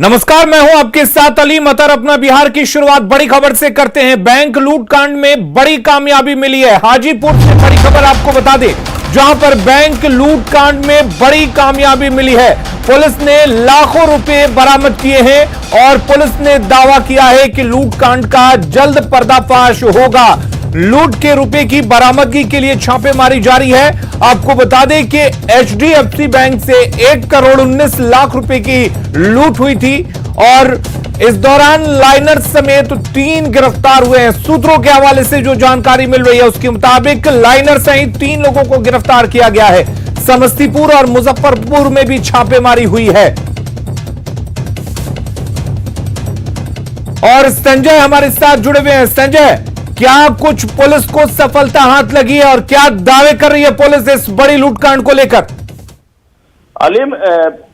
नमस्कार, मैं हूं आपके साथ अली मतर। अपना बिहार की शुरुआत बड़ी खबर से करते हैं। बैंक लूट कांड में बड़ी कामयाबी मिली है। हाजीपुर से बड़ी खबर आपको बता दें, जहां पर बैंक लूट कांड में बड़ी कामयाबी मिली है। पुलिस ने लाखों रुपए बरामद किए हैं और पुलिस ने दावा किया है कि लूट कांड का जल्द पर्दाफाश होगा। लूट के रुपए की बरामदगी के लिए छापेमारी जारी है। आपको बता दें कि HDFC बैंक से 1,19,00,000 रुपए की लूट हुई थी और इस दौरान लाइनर समेत 3 गिरफ्तार हुए हैं। सूत्रों के हवाले से जो जानकारी मिल रही है उसके मुताबिक लाइनर सहित 3 लोगों को गिरफ्तार किया गया है। समस्तीपुर और मुजफ्फरपुर में भी छापेमारी हुई है। और संजय हमारे साथ जुड़े हुए हैं। संजय, क्या कुछ पुलिस को सफलता हाथ लगी है और क्या दावे कर रही है पुलिस इस बड़ी लूटकांड को लेकर? अलीम,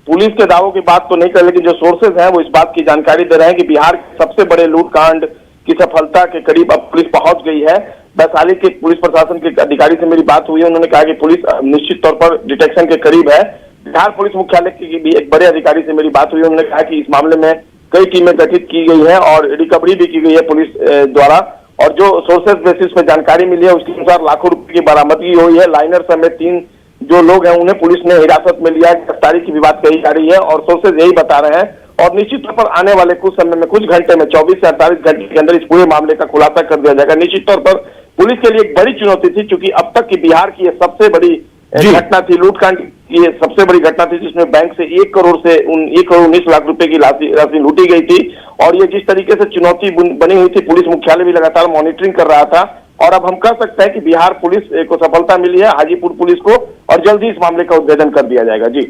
पुलिस के दावों की बात तो नहीं कर, लेकिन जो सोर्सेज हैं वो इस बात की जानकारी दे रहे हैं कि बिहार के सबसे बड़े लूटकांड की सफलता के करीब अब पुलिस पहुंच गई है। वैशाली के पुलिस प्रशासन के अधिकारी से मेरी बात हुई है। उन्होंने कहा कि पुलिस निश्चित तौर पर डिटेक्शन के करीब है। बिहार पुलिस मुख्यालय की भी एक बड़े अधिकारी से मेरी बात हुई। उन्होंने कहा कि इस मामले में कई टीमें गठित की गई है और रिकवरी भी की गई है पुलिस द्वारा। और जो सोर्सेज बेसिस पे जानकारी मिली है उसके अनुसार लाखों रुपए की बरामदगी हुई है। लाइनर समेत 3 जो लोग हैं उन्हें पुलिस ने हिरासत में लिया है। गिरफ्तारी की भी बात कही जा रही है और सोर्सेज यही बता रहे हैं। और निश्चित तौर पर आने वाले कुछ समय में, कुछ घंटे में, 24 से 48 घंटे के अंदर इस पूरे मामले का खुलासा कर दिया जाएगा। निश्चित तौर पर पुलिस के लिए एक बड़ी चुनौती थी, क्योंकि अब तक की बिहार की यह सबसे बड़ी घटना थी। लूटकांड की ये सबसे बड़ी घटना थी जिसमें बैंक से 1,19,00,000 रुपए की राशि लूटी गई थी। और ये जिस तरीके से चुनौती बनी हुई थी, पुलिस मुख्यालय भी लगातार मॉनिटरिंग कर रहा था। और अब हम कह सकते हैं कि बिहार पुलिस को सफलता मिली है, हाजीपुर पुलिस को, और जल्द ही इस मामले का उद्भेदन कर दिया जाएगा। जी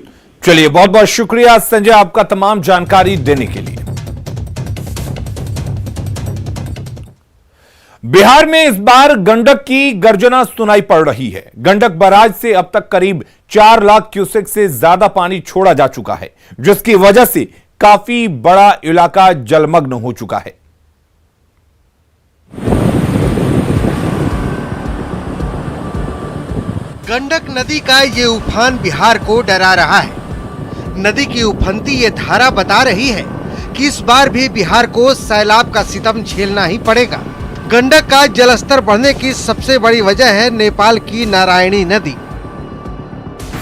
चलिए, बहुत बहुत शुक्रिया संजय आपका तमाम जानकारी देने के लिए। बिहार में इस बार गंडक की गर्जना सुनाई पड़ रही है। गंडक बराज से अब तक करीब 4 लाख क्यूसेक से ज्यादा पानी छोड़ा जा चुका है, जिसकी वजह से काफी बड़ा इलाका जलमग्न हो चुका है। गंडक नदी का ये उफान बिहार को डरा रहा है। नदी की उफनती ये धारा बता रही है कि इस बार भी बिहार को सैलाब का सितम झेलना ही पड़ेगा। गंडक का जलस्तर बढ़ने की सबसे बड़ी वजह है नेपाल की नारायणी नदी।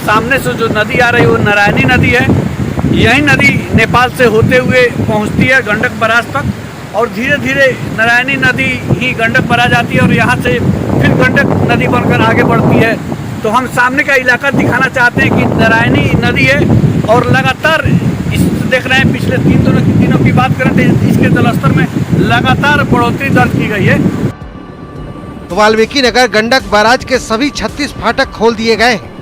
सामने से जो नदी आ रही है वो नारायणी नदी है। यही नदी नेपाल से होते हुए पहुंचती है गंडक बराज तक और धीरे धीरे नारायणी नदी ही गंडक बराज आती है और यहाँ से फिर गंडक नदी बनकर आगे बढ़ती है। तो हम सामने का इलाका दिखाना चाहते हैं कि नारायणी नदी है और लगातार देख रहे हैं पिछले 3 दिनों की बात करें तो इसके जलस्तर में लगातार बढ़ोतरी दर्ज की गई है। वाल्मीकि नगर गंडक बराज के सभी 36 फाटक खोल दिए गए हैं।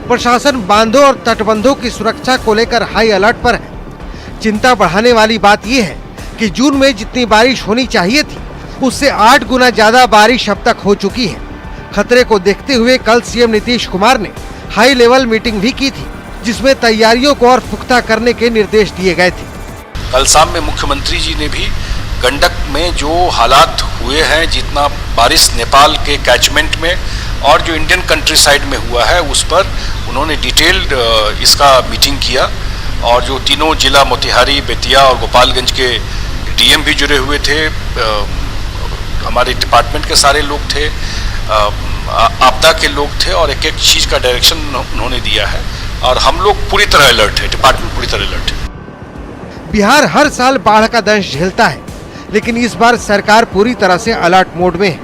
प्रशासन बांधों और तटबंधों की सुरक्षा को लेकर हाई अलर्ट पर है। चिंता बढ़ाने वाली बात यह है कि जून में जितनी बारिश होनी चाहिए थी उससे 8 गुना ज्यादा बारिश अब तक हो चुकी है। खतरे को देखते हुए कल सीएम नीतीश कुमार ने हाई लेवल मीटिंग भी की थी, जिसमें तैयारियों को और पुख्ता करने के निर्देश दिए गए थे। कल शाम में मुख्यमंत्री जी ने भी गंडक में जो हालात हुए हैं, जितना बारिश नेपाल के कैचमेंट में और जो इंडियन कंट्री साइड में हुआ है, उस पर उन्होंने डिटेल्ड इसका मीटिंग किया। और जो तीनों जिला मोतिहारी, बेतिया और गोपालगंज के डीएम भी जुड़े हुए थे, हमारे डिपार्टमेंट के सारे लोग थे, आपदा के लोग थे और एक एक चीज़ का डायरेक्शन उन्होंने दिया है। और हम लोग पूरी तरह अलर्ट है, डिपार्टमेंट पूरी तरह अलर्ट है। बिहार हर साल बाढ़ का दंश झेलता है, लेकिन इस बार सरकार पूरी तरह से अलर्ट मोड में है।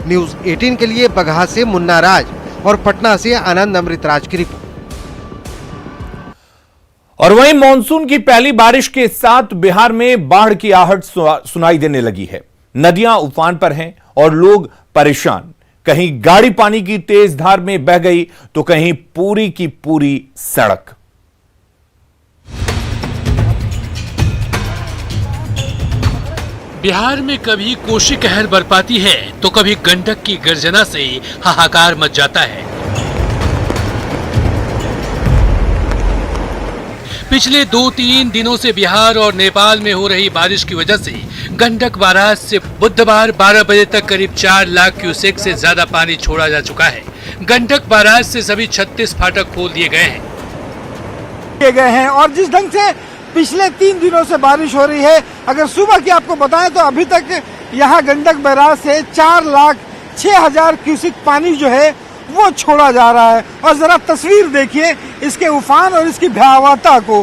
न्यूज़ 18 के लिए बगहा से मुन्ना राज और पटना से आनंद अमृतराज की रिपोर्ट। और वहीं मानसून की पहली बारिश के साथ बिहार में बाढ़ की आहट सुनाई देने लगी है। नदियां उफान पर हैं और लोग परेशान। कहीं गाड़ी पानी की तेज धार में बह गई तो कहीं पूरी की पूरी सड़क। बिहार में कभी कोसी कहर बरपाती है तो कभी गंडक की गर्जना से हाहाकार मच जाता है। पिछले 2-3 दिनों से बिहार और नेपाल में हो रही बारिश की वजह से गंडक बराज से बुधवार 12 बजे तक करीब 4 लाख क्यूसेक से ज्यादा पानी छोड़ा जा चुका है। गंडक बराज से सभी 36 फाटक खोल दिए गए हैं और जिस ढंग से पिछले 3 दिनों से बारिश हो रही है। अगर सुबह की आपको बताएं तो अभी तक यहाँ गंडक बैराज से 4,06,000 क्यूसेक पानी जो है वो छोड़ा जा रहा है। और जरा तस्वीर देखिए इसके उफान और इसकी भयावहता को।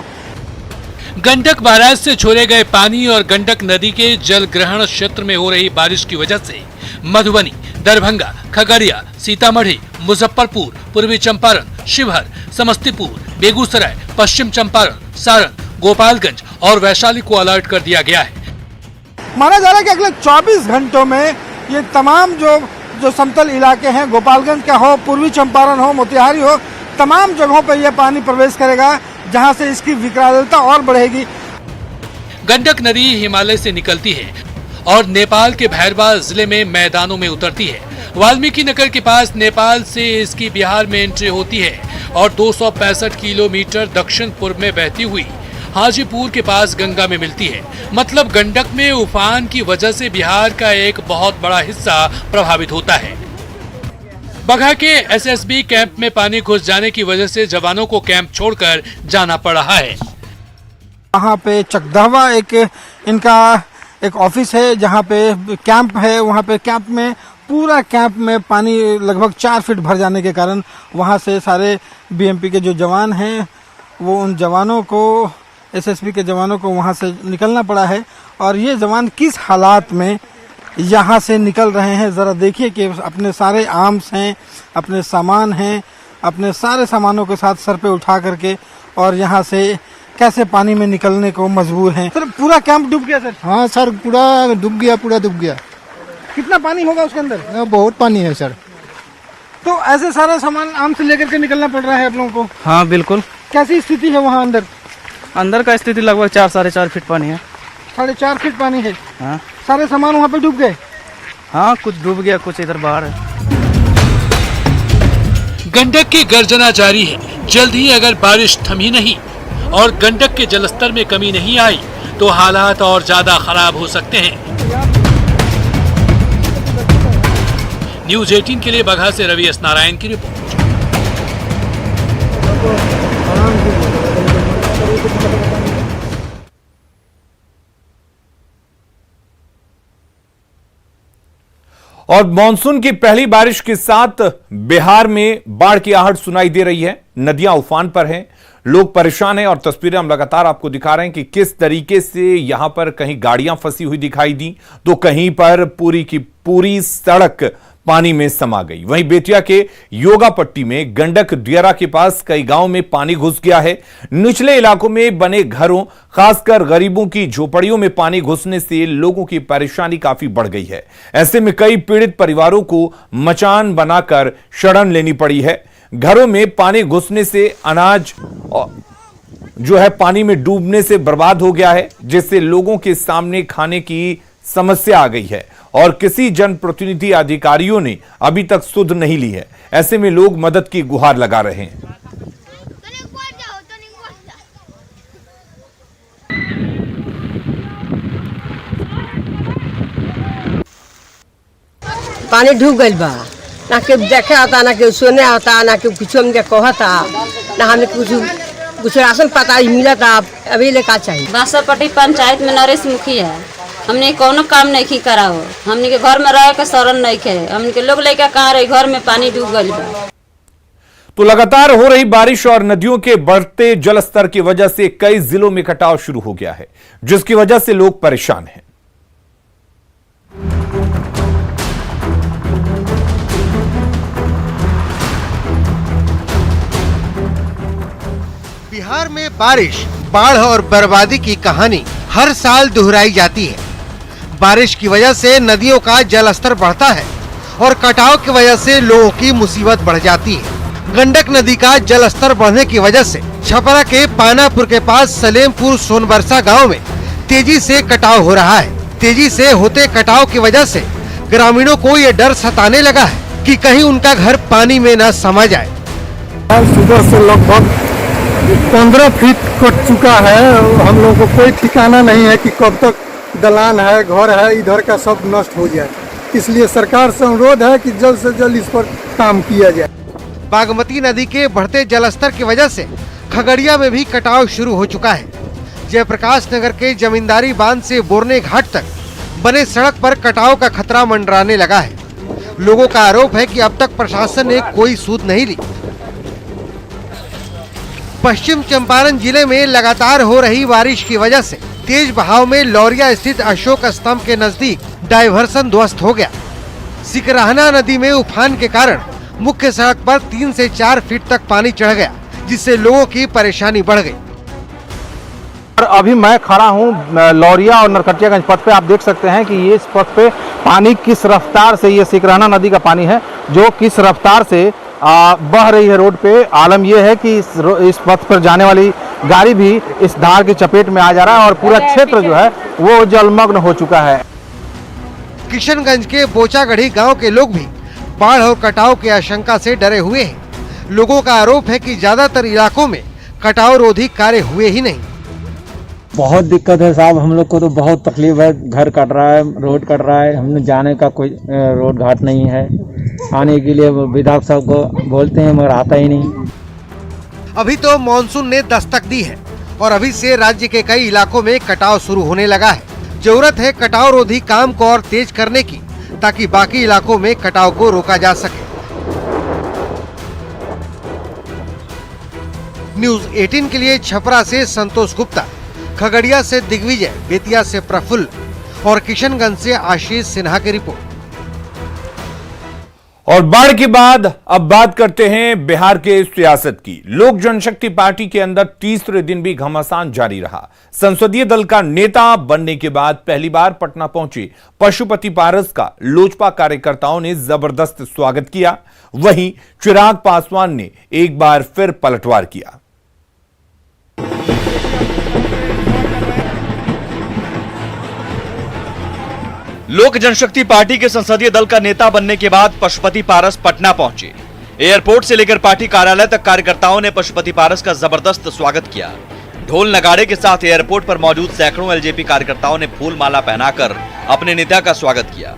गंडक बैराज से छोड़े गए पानी और गंडक नदी के जल ग्रहण क्षेत्र में हो रही बारिश की वजह से मधुबनी, दरभंगा, खगड़िया, सीतामढ़ी, मुजफ्फरपुर, पूर्वी चंपारण, शिवहर, समस्तीपुर, बेगूसराय, पश्चिम चंपारण, सारण, गोपालगंज और वैशाली को अलर्ट कर दिया गया है। माना जा रहा है कि अगले 24 घंटों में ये तमाम जो समतल इलाके हैं, गोपालगंज का हो, पूर्वी चंपारण हो, मोतिहारी हो, तमाम जगहों पर यह पानी प्रवेश करेगा, जहां से इसकी विकरालता और बढ़ेगी। गंडक नदी हिमालय से निकलती है और नेपाल के भैरवा जिले में मैदानों में उतरती है। वाल्मीकि नगर के पास नेपाल से इसकी बिहार में एंट्री होती है और 265 किलोमीटर दक्षिण पूर्व में बहती हुई हाजीपुर के पास गंगा में मिलती है। मतलब गंडक में उफान की वजह से बिहार का एक बहुत बड़ा हिस्सा प्रभावित होता है। बगहा के एसएसबी कैंप में पानी घुस जाने की वजह से जवानों को कैंप छोड़कर जाना पड़ रहा है। वहाँ पे चकदहवा इनका एक ऑफिस है जहाँ पे कैंप है। वहाँ पे कैंप में पूरा कैंप में पानी लगभग 4 फीट भर जाने के कारण वहाँ से सारे बीएमपी के जो जवान हैं वो उन जवानों को, एसएसबी के जवानों को वहाँ से निकलना पड़ा है। और ये जवान किस हालात में यहाँ से निकल रहे हैं जरा देखिए कि अपने सारे आर्म्स हैं, अपने सामान हैं, अपने सारे सामानों के साथ सर पे उठा करके और यहाँ से कैसे पानी में निकलने को मजबूर हैं। सर पूरा कैंप डूब गया सर? हाँ सर, पूरा डूब गया। कितना पानी होगा उसके अंदर? बहुत पानी है सर। तो ऐसे सारा सामान आम से लेकर के निकलना पड़ रहा है आप लोगों को? हाँ बिल्कुल। कैसी स्थिति है वहाँ अंदर? अंदर का स्थिति लगभग 4-4.5 फीट पानी है। 4.5 फीट पानी है? हाँ। सारे सामान वहाँ पे डूब गए? हाँ, कुछ डूब गया, कुछ इधर बाहर है। गंडक की गर्जना जारी है। जल्द ही अगर बारिश थमी नहीं और गंडक के जलस्तर में कमी नहीं आई तो हालात और ज्यादा खराब हो सकते हैं। न्यूज 18 के लिए बगहा से रवि एस नारायण की रिपोर्ट। और मानसून की पहली बारिश के साथ बिहार में बाढ़ की आहट सुनाई दे रही है। नदियां उफान पर हैं, लोग परेशान हैं और तस्वीरें हम लगातार आपको दिखा रहे हैं कि किस तरीके से यहां पर कहीं गाड़ियां फंसी हुई दिखाई दी तो कहीं पर पूरी की पूरी सड़क पानी में समा गई। वहीं बेतिया के योगापट्टी में गंडक दियारा के पास कई गांव में पानी घुस गया है। निचले इलाकों में बने घरों, खासकर गरीबों की झोपड़ियों में पानी घुसने से लोगों की परेशानी काफी बढ़ गई है। ऐसे में कई पीड़ित परिवारों को मचान बनाकर शरण लेनी पड़ी है। घरों में पानी घुसने से अनाज जो है पानी में डूबने से बर्बाद हो गया है, जिससे लोगों के सामने खाने की समस्या आ गई है और किसी जनप्रतिनिधि अधिकारियों ने अभी तक सुध नहीं ली है। ऐसे में लोग मदद की गुहार लगा रहे हैं। पानी डूब गई बा, ना के देखे आता, ना के सोने आता, ना के कुछ हमके कहता, ना हमने कुछ राशन पता मिला था। अभी लेका चाहिए। बासापट्टी पंचायत में नरेश मुखी है। हमने कोनो काम नहीं कराओ, हमने के घर में रह के शरण नहीं खे, हमने के लोग लेके कहाँ रहे, घर में पानी डूब गई बा। तो लगातार हो रही बारिश और नदियों के बढ़ते जलस्तर की वजह से कई जिलों में कटाव शुरू हो गया है, जिसकी वजह से लोग परेशान हैं। बिहार में बारिश, बाढ़ और बर्बादी की कहानी हर साल दोहराई जाती है। बारिश की वजह से नदियों का जलस्तर बढ़ता है और कटाव की वजह से लोगों की मुसीबत बढ़ जाती है। गंडक नदी का जलस्तर बढ़ने की वजह से छपरा के पानापुर के पास सलेमपुर सोनबरसा गांव में तेजी से कटाव हो रहा है। तेजी से होते कटाव की वजह से ग्रामीणों को ये डर सताने लगा है कि कहीं उनका घर पानी में न समा जाए। सुबह से लगभग 15 फीट कट चुका है। हम लोगों को कोई ठिकाना नहीं है कि कब तक दलान है, घर है, इधर का सब नष्ट हो जाए। इसलिए सरकार से अनुरोध है कि जल्द से जल्द इस पर काम किया जाए। बागमती नदी के बढ़ते जलस्तर की वजह से खगड़िया में भी कटाव शुरू हो चुका है, जयप्रकाश नगर के जमींदारी बांध से बोरने घाट तक बने सड़क पर कटाव का खतरा मंडराने लगा है। लोगों का आरोप है कि अब तक प्रशासन ने कोई सूद नहीं ली। पश्चिम चंपारण जिले में लगातार हो रही बारिश की वजह से तेज बहाव में लौरिया स्थित अशोक स्तंभ के नजदीक डायवर्सन ध्वस्त हो गया। सिकराहना नदी में उफान के कारण मुख्य सड़क पर 3 से 4 फीट तक पानी चढ़ गया, जिससे लोगों की परेशानी बढ़ गई। अभी मैं खड़ा हूं लौरिया और नरकटियागंज पथ पे। आप देख सकते हैं कि ये इस पथ पे पानी किस रफ्तार से, ये सिकराहना नदी का पानी है जो किस रफ्तार से बह रही है रोड पे। आलम यह है कि इस पथ पर जाने वाली गाड़ी भी इस धार की चपेट में आ जा रहा है और पूरा क्षेत्र जो है वो जलमग्न हो चुका है। किशनगंज के बोचागढ़ी गांव के लोग भी बाढ़ और कटाव की आशंका से डरे हुए हैं। लोगों का आरोप है कि ज्यादातर इलाकों में कटाव रोधी कार्य हुए ही नहीं। बहुत दिक्कत है साहब, हम लोग को तो बहुत तकलीफ है। घर कट रहा है, रोड कट रहा है, हमने जाने का कोई रोड घाट नहीं है। आने के लिए विधायक साहब को बोलते हैं मगर आता ही नहीं। अभी तो मॉनसून ने दस्तक दी है और अभी से राज्य के कई इलाकों में कटाव शुरू होने लगा है। जरूरत है कटाव रोधी काम को और तेज करने की, ताकि बाकी इलाकों में कटाव को रोका जा सके। न्यूज़ 18 के लिए छपरा से संतोष गुप्ता, खगड़िया से दिग्विजय, बेतिया से प्रफुल्ल और किशनगंज से आशीष सिन्हा की रिपोर्ट। और बाढ़ के बाद अब बात करते हैं बिहार के सियासत की। लोक जनशक्ति पार्टी के अंदर तीसरे दिन भी घमासान जारी रहा। संसदीय दल का नेता बनने के बाद पहली बार पटना पहुंचे पशुपति पारस का लोजपा कार्यकर्ताओं ने जबरदस्त स्वागत किया। वहीं चिराग पासवान ने एक बार फिर पलटवार किया। लोक जनशक्ति पार्टी के संसदीय दल का नेता बनने के बाद पशुपति पारस पटना पहुंचे। एयरपोर्ट से लेकर पार्टी कार्यालय तक कार्यकर्ताओं ने पशुपति पारस का जबरदस्त स्वागत किया। ढोल नगाड़े के साथ एयरपोर्ट पर मौजूद सैकड़ों एलजेपी कार्यकर्ताओं ने फूल माला पहनाकर अपने नेता का स्वागत किया।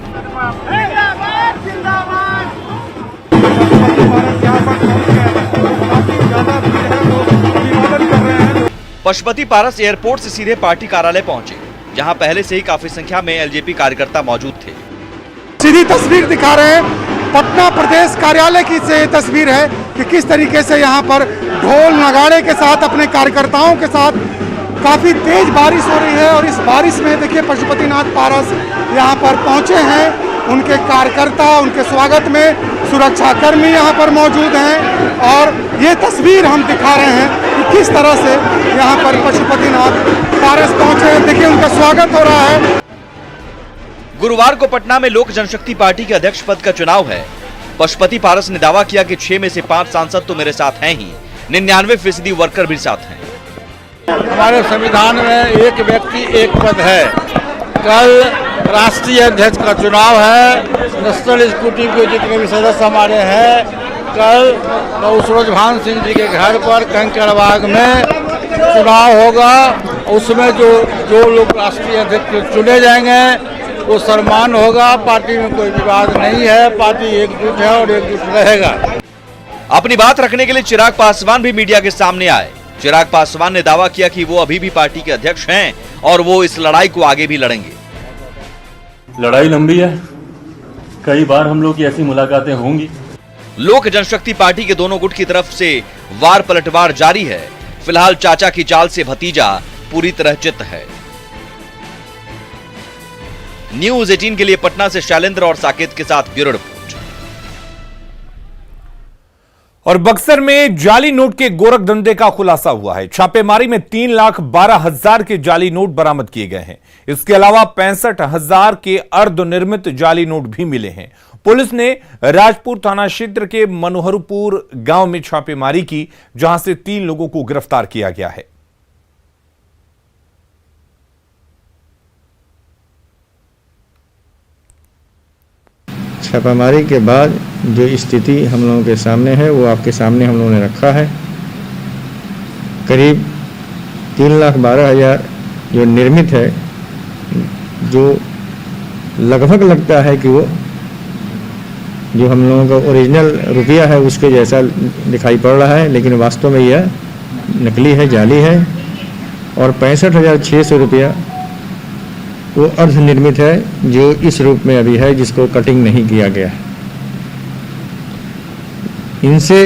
पशुपति पारस एयरपोर्ट से सीधे पार्टी कार्यालय पहुंचे, जहां पहले से ही काफी संख्या में एलजेपी कार्यकर्ता मौजूद थे। सीधी तस्वीर दिखा रहे हैं, पटना प्रदेश कार्यालय की से तस्वीर है कि किस तरीके से यहाँ पर ढोल नगाड़े के साथ अपने कार्यकर्ताओं के साथ काफी तेज बारिश हो रही है। और इस बारिश में देखिए पशुपतिनाथ पारस यहाँ पर पहुँचे हैं। उनके कार्यकर्ता उनके स्वागत में सुरक्षा कर्मी यहाँ पर मौजूद हैं और ये तस्वीर हम दिखा रहे हैं कि किस तरह से यहाँ पर पशुपतिनाथ पारस पहुंचे। देखिए उनका स्वागत हो रहा है। गुरुवार को पटना में लोक जनशक्ति पार्टी के अध्यक्ष पद का चुनाव है। पशुपति पारस ने दावा किया कि 6 में से 5 सांसद तो मेरे साथ हैं ही, 99% वर्कर भी साथ हैं। हमारे संविधान में एक व्यक्ति एक पद है। कल राष्ट्रीय अध्यक्ष का चुनाव है। नेशनल एग्जीक्यूटिव के जितने भी सदस्य हमारे हैं, कल सूरजभान सिंह जी के घर पर कंकड़बाग में चुनाव होगा। उसमें जो लोग राष्ट्रीय अध्यक्ष चुने जाएंगे वो सम्मान होगा। पार्टी में कोई विवाद नहीं है, पार्टी एकजुट है और एकजुट रहेगा। अपनी बात रखने के लिए चिराग पासवान भी मीडिया के सामने आए। चिराग पासवान ने दावा किया कि वो अभी भी पार्टी के अध्यक्ष हैं और वो इस लड़ाई को आगे भी लड़ेंगे। लड़ाई लंबी है, कई बार हम लोग की ऐसी मुलाकातें होंगी। लोक जनशक्ति पार्टी के दोनों गुट की तरफ से वार पलटवार जारी है। फिलहाल चाचा की चाल से भतीजा पूरी तरह चित है। न्यूज़ 18 के लिए पटना से शैलेंद्र और साकेत के साथ ब्यूरो रिपोर्ट। और बक्सर में जाली नोट के गोरख धंधे का खुलासा हुआ है। छापेमारी में 3,12,000 के जाली नोट बरामद किए गए हैं। इसके अलावा 65,000 के अर्धनिर्मित जाली नोट भी मिले हैं। पुलिस ने राजपुर थाना क्षेत्र के मनोहरपुर गांव में छापेमारी की, जहां से 3 लोगों को गिरफ्तार किया गया है। छापामारी के बाद जो स्थिति हम लोगों के सामने है वो आपके सामने हम लोगों ने रखा है। करीब 3,12,000 जो निर्मित है, जो लगभग लगता है कि वो जो हम लोगों का ओरिजिनल रुपया है उसके जैसा दिखाई पड़ रहा है, लेकिन वास्तव में यह नकली है, जाली है। और 65,600 रुपया वो अर्ध निर्मित है, जो इस रूप में अभी है, जिसको कटिंग नहीं किया गया है। इनसे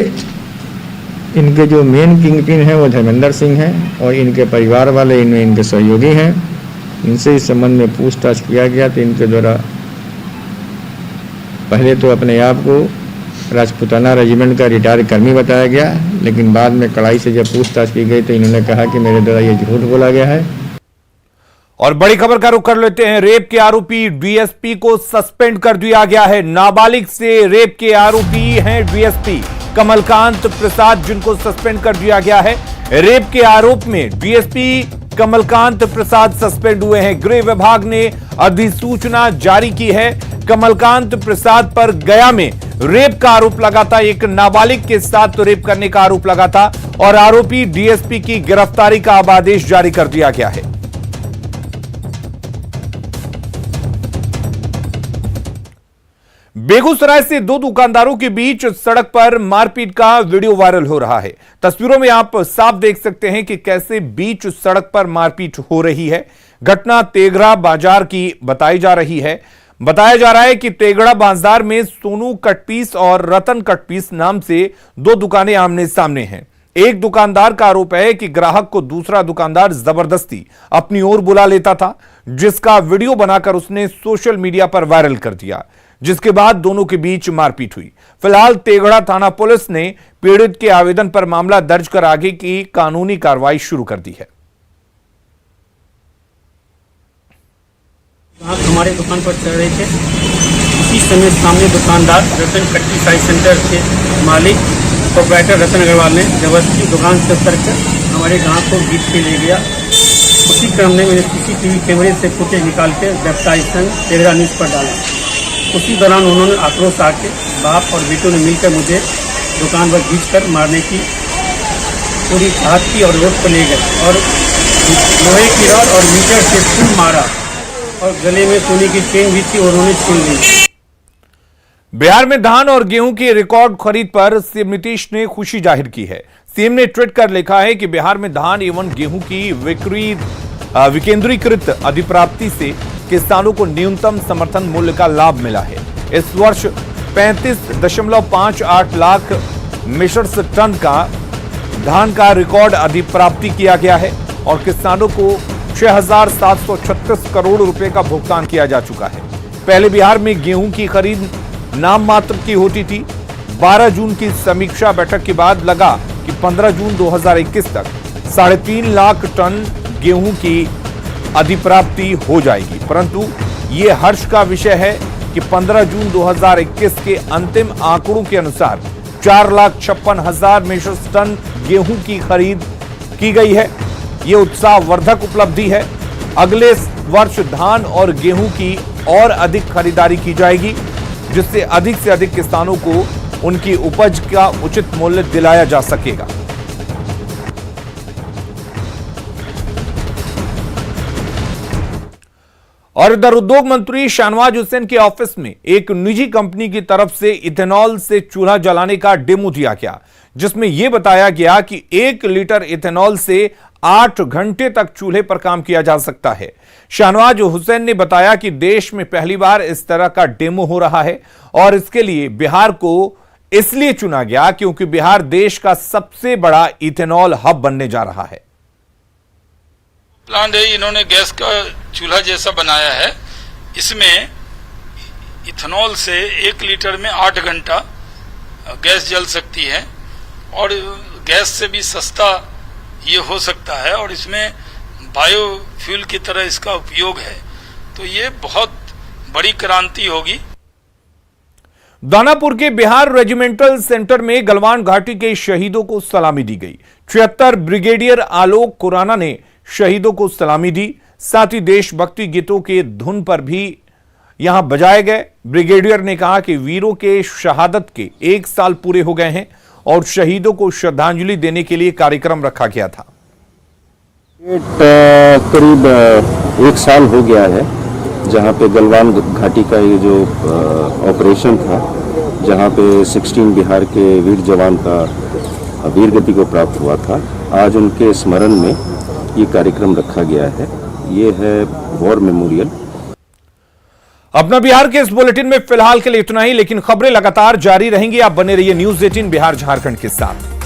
इनके जो मेन किंग पिन है वो धर्मेंद्र सिंह हैं और इनके परिवार वाले इनमें इनके सहयोगी हैं। इनसे इस संबंध में पूछताछ किया गया तो इनके द्वारा पहले तो अपने आप को राजपूताना रेजिमेंट का रिटायर्ड कर्मी बताया गया, लेकिन बाद में कड़ाई से जब पूछताछ की गई तो इन्होंने कहा कि मेरे द्वारा ये झूठ बोला गया है। और बड़ी खबर का रुख कर लेते हैं। रेप के आरोपी डीएसपी को सस्पेंड कर दिया गया है। नाबालिग से रेप के आरोपी हैं डीएसपी कमलकांत प्रसाद, जिनको सस्पेंड कर दिया गया है। रेप के आरोप में डीएसपी कमलकांत प्रसाद सस्पेंड हुए हैं। गृह विभाग ने अधिसूचना जारी की है। कमलकांत प्रसाद पर गया में रेप का आरोप लगा था, एक नाबालिग के साथ रेप करने का आरोप लगा था और आरोपी डीएसपी की गिरफ्तारी का अब आदेश जारी कर दिया गया है। बेगूसराय से दो दुकानदारों के बीच सड़क पर मारपीट का वीडियो वायरल हो रहा है। तस्वीरों में आप साफ देख सकते हैं कि कैसे बीच सड़क पर मारपीट हो रही है। घटना तेघड़ा बाजार की बताई जा रही है। बताया जा रहा है कि तेघड़ा बाजार में सोनू कटपीस और रतन कटपीस नाम से दो दुकानें आमने सामने हैं। एक दुकानदार का आरोप है कि ग्राहक को दूसरा दुकानदार जबरदस्ती अपनी ओर बुला लेता था, जिसका वीडियो बनाकर उसने सोशल मीडिया पर वायरल कर दिया, जिसके बाद दोनों के बीच मारपीट हुई। फिलहाल तेघड़ा थाना पुलिस ने पीड़ित के आवेदन पर मामला दर्ज कर आगे की कानूनी कार्रवाई शुरू कर दी है। आप हमारे दुकान पर चल रहे थे, उसी समय सामने दुकानदार रतन कट्टी साई सेंटर के मालिक प्रोप्राइटर रतन अग्रवाल ने जबरदस्ती दुकान से उतरकर हमारे ग्राहक को बीच के ले गया। उसी क्रम में मैंने सीसीटीवी कैमरे से फुटेज निकाल के वेबसाइट तेघड़ा न्यूज़ पर डाला। उसी दौरान उन्होंने आक्रोश आके बाप और बेटों ने मिलकर मुझे दुकान पर खींचकर मारने की पूरी चाहत की और रोड पर ले गए और लोहे की रॉड और मीटर से खूब मारा और गले में सोने की चेन भी थी और उन्होंने छीन ली। बिहार में धान और गेहूं की रिकॉर्ड खरीद पर सीएम नीतीश ने खुशी जाहिर की है। सीएम ने ट्वीट कर लिखा है कि बिहार में धान एवं गेहूं की विकेंद्रीकृत अधिप्राप्ति से किसानों को न्यूनतम समर्थन मूल्य का लाभ मिला है। इस वर्ष 35.58 लाख मीट्रिक टन का धान का रिकॉर्ड अधिप्राप्ति किया गया है और किसानों को 6,736 करोड़ रुपए का भुगतान किया जा चुका है। पहले बिहार में गेहूं की खरीद नाम मात्र की होती थी। 12 जून की समीक्षा बैठक के बाद लगा कि 15 जून 2021 तक 3.5 लाख टन गेहूं की अधिप्राप्ति हो जाएगी, परंतु ये हर्ष का विषय है कि 15 जून 2021 के अंतिम आंकड़ों के अनुसार 4,56,000 मीट्रिक टन गेहूं की खरीद की गई है। ये उत्साहवर्धक उपलब्धि है। अगले वर्ष धान और गेहूं की और अधिक खरीदारी की जाएगी, जिससे अधिक से अधिक किसानों को उनकी उपज का उचित मूल्य दिलाया जा सकेगा। और इधर उद्योग मंत्री शाहनवाज हुसैन के ऑफिस में एक निजी कंपनी की तरफ से इथेनॉल से चूल्हा जलाने का डेमो दिया गया, जिसमें यह बताया गया कि 1 लीटर इथेनॉल से 8 घंटे तक चूल्हे पर काम किया जा सकता है। शाहनवाज हुसैन ने बताया कि देश में पहली बार इस तरह का डेमो हो रहा है और इसके लिए बिहार को इसलिए चुना गया क्योंकि बिहार देश का सबसे बड़ा इथेनॉल हब बनने जा रहा है। प्लांट है, इन्होंने गैस का चूल्हा जैसा बनाया है। इसमें इथेनॉल से 1 लीटर में 8 घंटा गैस जल सकती है और गैस से भी सस्ता ये हो सकता है और इसमें बायोफ्यूल की तरह इसका उपयोग है, तो ये बहुत बड़ी क्रांति होगी। दानापुर के बिहार रेजिमेंटल सेंटर में गलवान घाटी के शहीदों को सलामी दी गई। 76 ब्रिगेडियर आलोक खुराना ने शहीदों को सलामी दी। साथ ही देशभक्ति गीतों के धुन पर भी यहां बजाए गए। ब्रिगेडियर ने कहा कि वीरों के शहादत के 1 साल पूरे हो गए हैं और शहीदों को श्रद्धांजलि देने के लिए कार्यक्रम रखा गया था। करीब 1 साल हो गया है जहां पे गलवान घाटी का ये जो ऑपरेशन था, जहां पे 16 बिहार के वीर जवान का वीर गति को प्राप्त हुआ था। आज उनके स्मरण में ये कार्यक्रम रखा गया है। ये है वॉर मेमोरियल। अपना बिहार के इस बुलेटिन में फिलहाल के लिए इतना ही, लेकिन खबरें लगातार जारी रहेंगी। आप बने रहिए न्यूज़ 18 बिहार झारखंड के साथ।